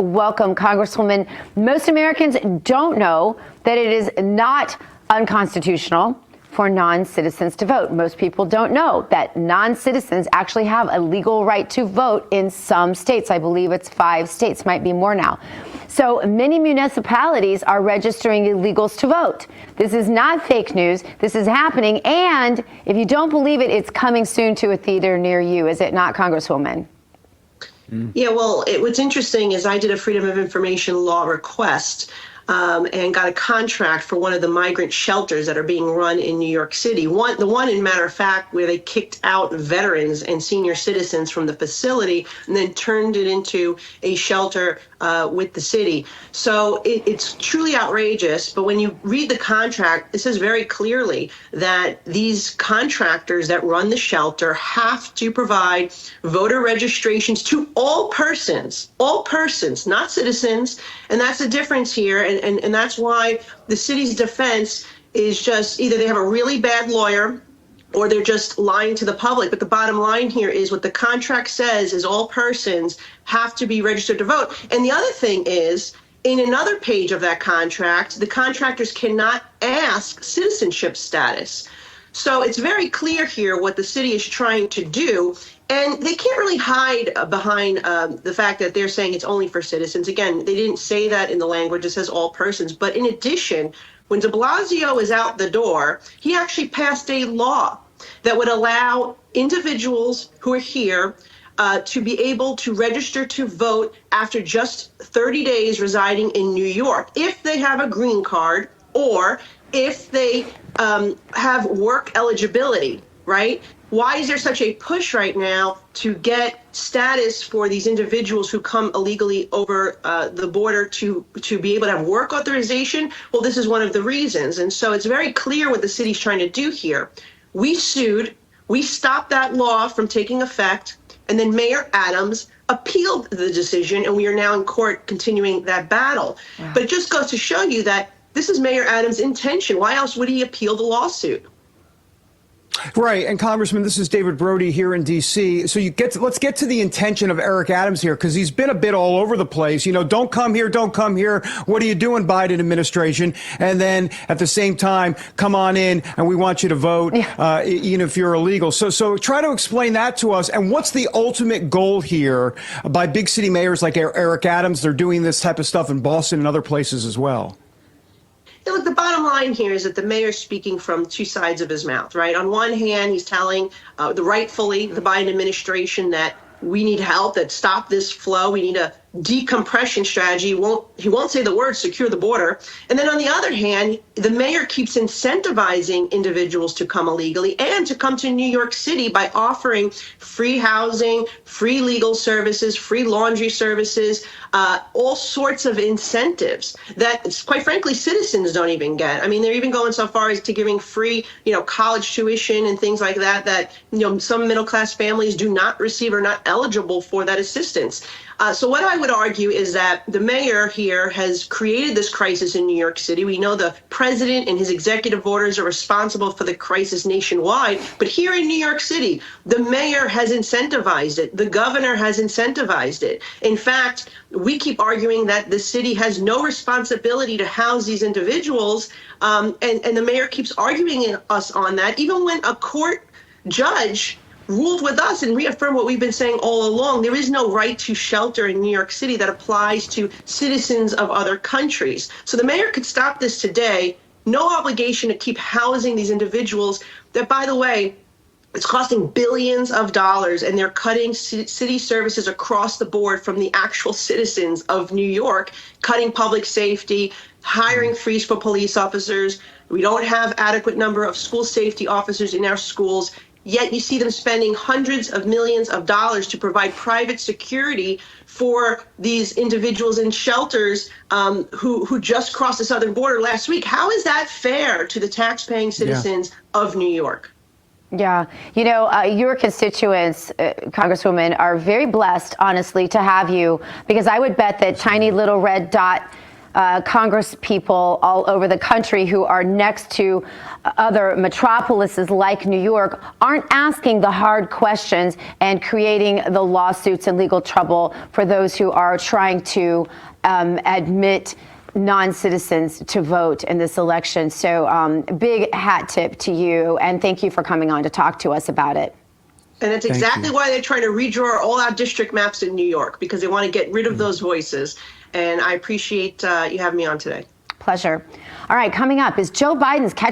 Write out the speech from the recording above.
welcome, Congresswoman. Most Americans don't know that it is not unconstitutional for non-citizens to vote. Most people don't know that non-citizens actually have a legal right to vote in some states. I believe it's 5 states, might be more now. So many municipalities are registering illegals to vote. This is not fake news. This is happening. And if you don't believe it, it's coming soon to a theater near you. Is it not, Congresswoman? Yeah, well, what's interesting is I did a Freedom of Information law request and got a contract for one of the migrant shelters that are being run in New York City. The one, in matter of fact, where they kicked out veterans and senior citizens from the facility and then turned it into a shelter with the city. So it's truly outrageous. But when you read the contract, it says very clearly that these contractors that run the shelter have to provide voter registrations to all persons, not citizens. And that's the difference here. And that's why the city's defense is just either they have a really bad lawyer or they're just lying to the public. But the bottom line here is what the contract says is all persons have to be registered to vote. And the other thing is, in another page of that contract, the contractors cannot ask citizenship status. So it's very clear here what the city is trying to do. And they can't really hide behind the fact that they're saying it's only for citizens. Again, they didn't say that in the language. It says all persons. But in addition, when de Blasio is out the door, he actually passed a law that would allow individuals who are here to be able to register to vote after just 30 days residing in New York, if they have a green card or if they have work eligibility, right? Why is there such a push right now to get status for these individuals who come illegally over the border to be able to have work authorization? Well, this is one of the reasons. And so it's very clear what the city's trying to do here. We sued, we stopped that law from taking effect, and then Mayor Adams appealed the decision, and we are now in court continuing that battle. Wow. But it just goes to show you that this is Mayor Adams' intention. Why else would he appeal the lawsuit? Right. And Congressman, this is David Brody here in D.C. So let's get to the intention of Eric Adams here, because he's been a bit all over the place. You know, don't come here. Don't come here. What are you doing, Biden administration? And then at the same time, come on in and we want you to vote, even if you're illegal. So try to explain that to us. And what's the ultimate goal here by big city mayors like Eric Adams? They're doing this type of stuff in Boston and other places as well. Yeah, look, the bottom line here is that the mayor's speaking from two sides of his mouth, right? On one hand, he's telling rightfully the Biden administration that we need help, that stop this flow. We need a decompression strategy. He won't say the word secure the border. And then on the other hand, the mayor keeps incentivizing individuals to come illegally and to come to New York City by offering free housing, free legal services, free laundry services, all sorts of incentives that, quite frankly, citizens don't even get. I mean, they're even going so far as to giving free, college tuition and things like that, that, some middle-class families do not receive or not eligible for that assistance. So what I would argue is that the mayor here has created this crisis in New York City. We know the president and his executive orders are responsible for the crisis nationwide. But here in New York City, the mayor has incentivized it. The governor has incentivized it. In fact, we keep arguing that the city has no responsibility to house these individuals. And the mayor keeps arguing us on that, even when a court judge ruled with us and reaffirmed what we've been saying all along. There is no right to shelter in New York City that applies to citizens of other countries. So the mayor could stop this today. No obligation to keep housing these individuals that, by the way, it's costing billions of dollars, and they're cutting city services across the board from the actual citizens of New York, cutting public safety, hiring freeze for police officers. We don't have adequate number of school safety officers in our schools. Yet you see them spending hundreds of millions of dollars to provide private security for these individuals in shelters who just crossed the southern border last week. How is that fair to the taxpaying citizens of New York? Yeah. Your constituents, Congresswoman, are very blessed, honestly, to have you, because I would bet that tiny little red dot Congress people all over the country who are next to other metropolises like New York aren't asking the hard questions and creating the lawsuits and legal trouble for those who are trying to admit non-citizens to vote in this election. So big hat tip to you, and thank you for coming on to talk to us about it. And that's exactly why they're trying to redraw all our district maps in New York, because they want to get rid of those voices. And I appreciate you having me on today. Pleasure. All right, coming up, is Joe Biden's catch